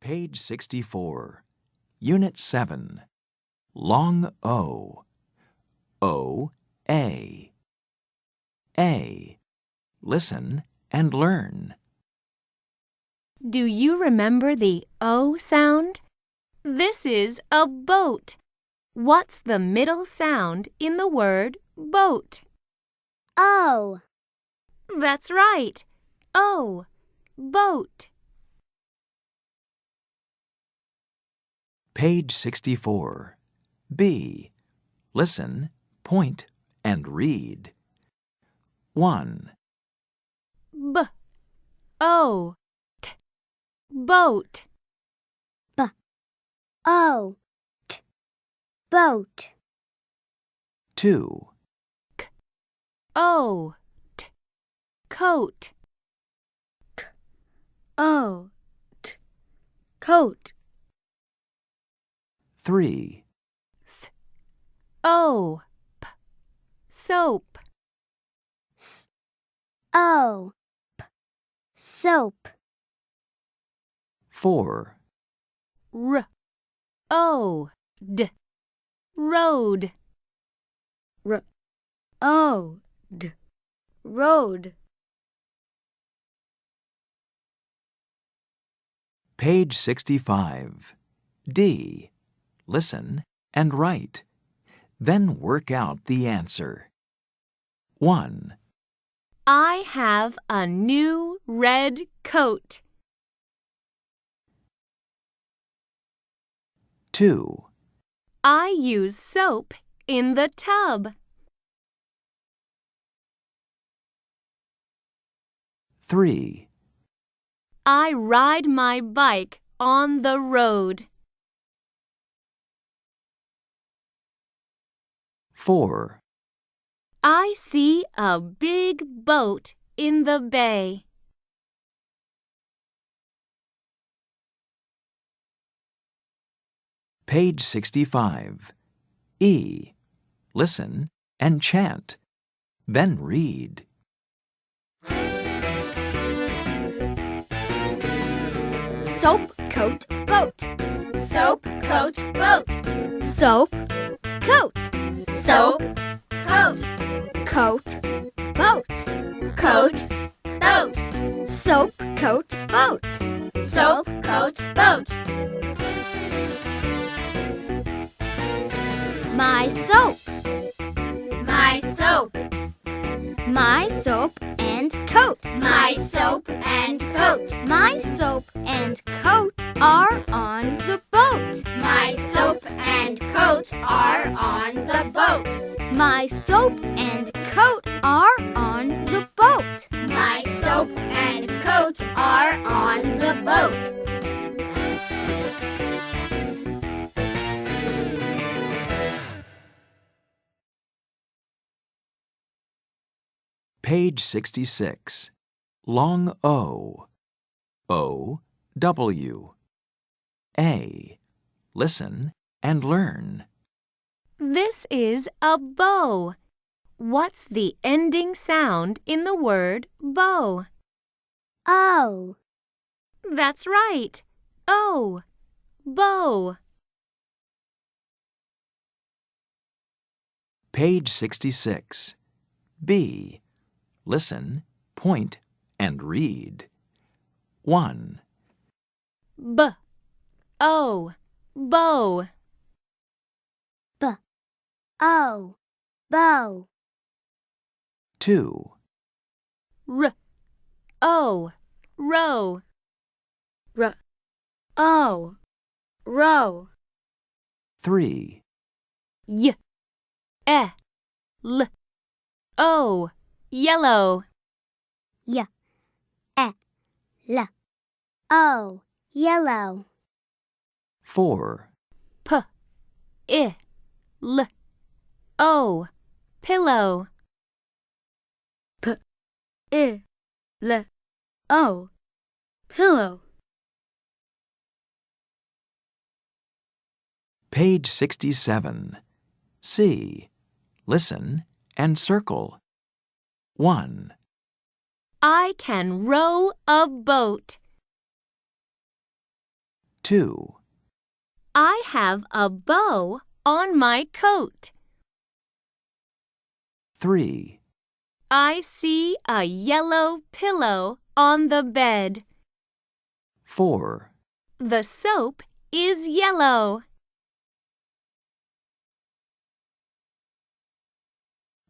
Page 64, Unit 7, Long O, O, A. A. Listen and learn. Do you remember the O sound? This is a boat. What's the middle sound in the word boat? O. That's right. O. Boat. Page 64, B. Listen, point, and read. 1. B. O. T. Boat. B. O. T. Boat. 2. K. O. T. Coat. K. O. T. Coat. 3. S. O. P. Soap. S. O. P. Soap. 4. R. O. D. Road. R. O. D. Road. Page 65, D. Listen and write. Then work out the answer. 1. I have a new red coat. 2. I use soap in the tub. 3. I ride my bike on the road. 4. I see a big boat in the bay. 'Page 65, E. Listen and chant. Then read. Soap coat boat. Soap coat boat. Soap coat. Soap coat. Coat boat. Coat boat. Soap coat boat. Soap coat boat. My soap. My soap. My soap and coat. My soap and coat. My soap and coat are on the boat. My soap and coat are on the boat. My soap and coat are on the boat. My soap and coat are on the boat. Page 66, Long O, O, W. A. Listen and learn. This is a bow. What's the ending sound in the word bow? O. That's right. O. Bow. Page 66, B. Listen, point, and read. 1. B. O. Bow. B. O. Bow. 2. R. O. Row. R. O. Row. 3. Y. E. L. O. Yellow. Y. E. L. O. Yellow. 4. P. I. L. O. Pillow. P. I. L. O. Pillow. Page 67, C. Listen and circle. 1. I can row a boat. 2, I have a bow on my coat. 3, I see a yellow pillow on the bed. 4, The soap is yellow.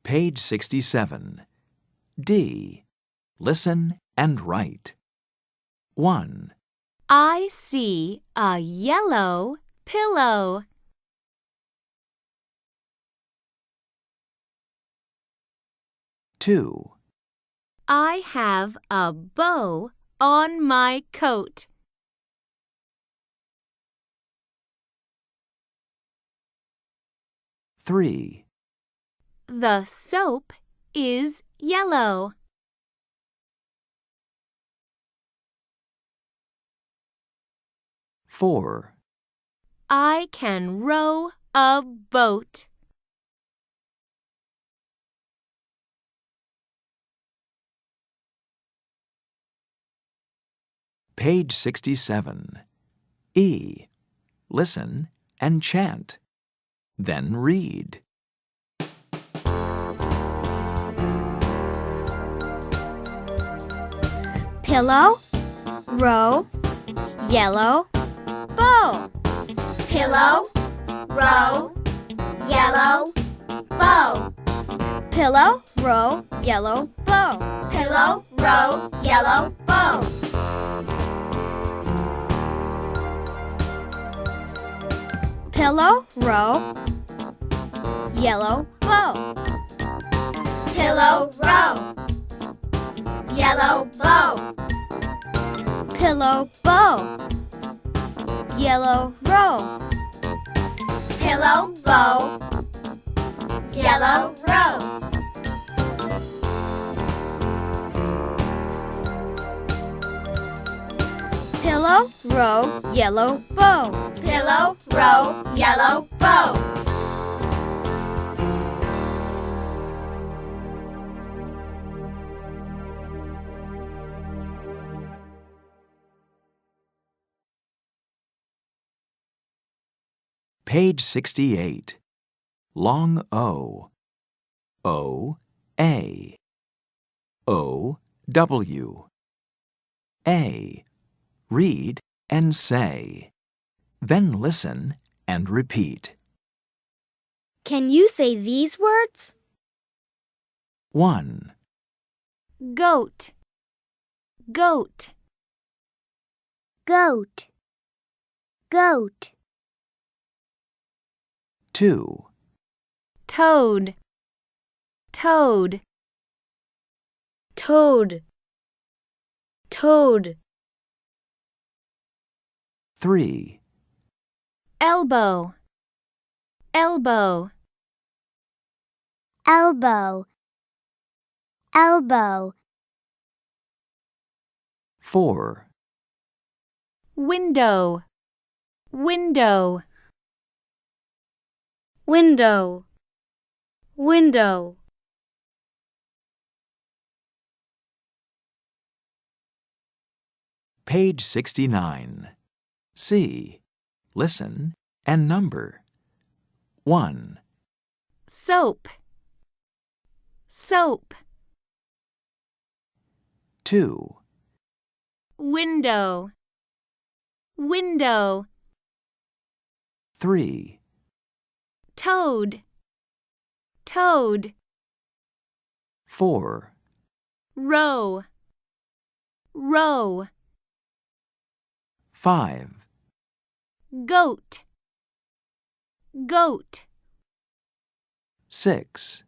Page 67. D. Listen and write. 1, I see a yellow pillow. 2, I have a bow on my coat. 3, The soap is yellow. 4, I can row a boat. 67. E. Listen and chant. Then read. Pillow, row, yellow, bow. Pillow, row, yellow, bow. Pillow, row, yellow, bow. Pillow, row, yellow, bow. Pillow, row, yellow, bow. Pillow, row, yellow, bow. Pillow, bow, yellow, row. Pillow, bow, yellow, row. Pillow, row, yellow, bow. Pillow, row, yellow, bow. Page 68. Long O. O, A. O, W. A. Read and say. Then listen and repeat. Can you say these words? 1, Goat, goat. Goat, goat. 2, Toad, toad. Toad, toad. 3, Elbow, elbow. Elbow, elbow. 4, Window, window. Window, window. Page 69. C. Listen and number. 1, Soap, soap. 2, Window, window. 3, Toad, toad. 4, Row, row. 5, Goat, goat. 6,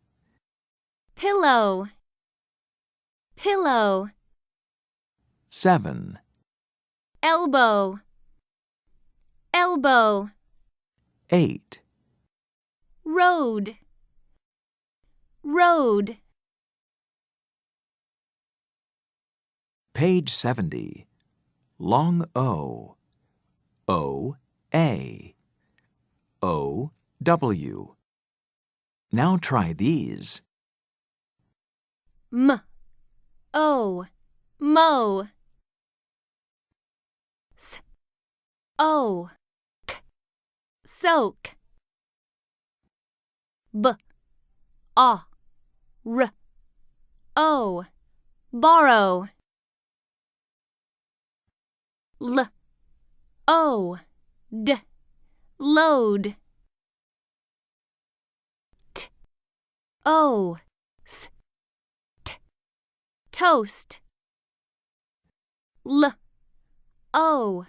Pillow, pillow. 7, Elbow, elbow. 8, Road, road. Page 70. Long O. O, A. O, W. Now try these. M, O, mow. S, O, k, soak. B, a, r, o, borrow. L, o, d, load. T, o, s, t, toast. L, o,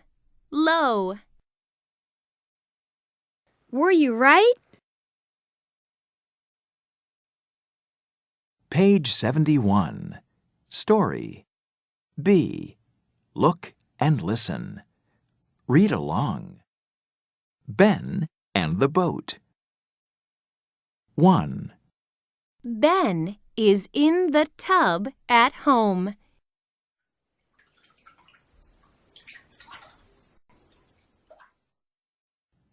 low. Were you right? Page 71. Story. B. Look and listen. Read along. Ben and the boat. 1. Ben is in the tub at home.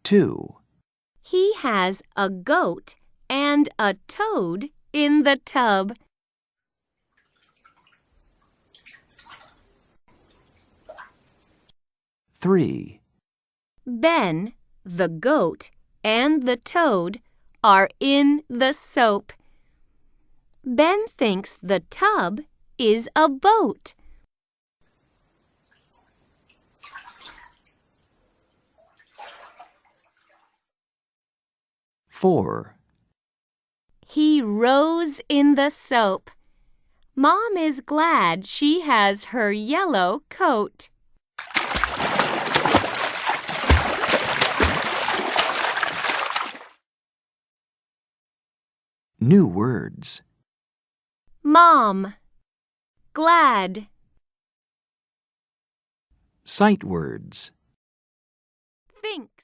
2. He has a goat and a toad in the tub. 3. Ben, the goat, and the toad are in the soap. Ben thinks the tub is a boat. 4. He rows in the soap. Mom is glad she has her yellow coat. New words. Mom, glad. Sight words. Thinks.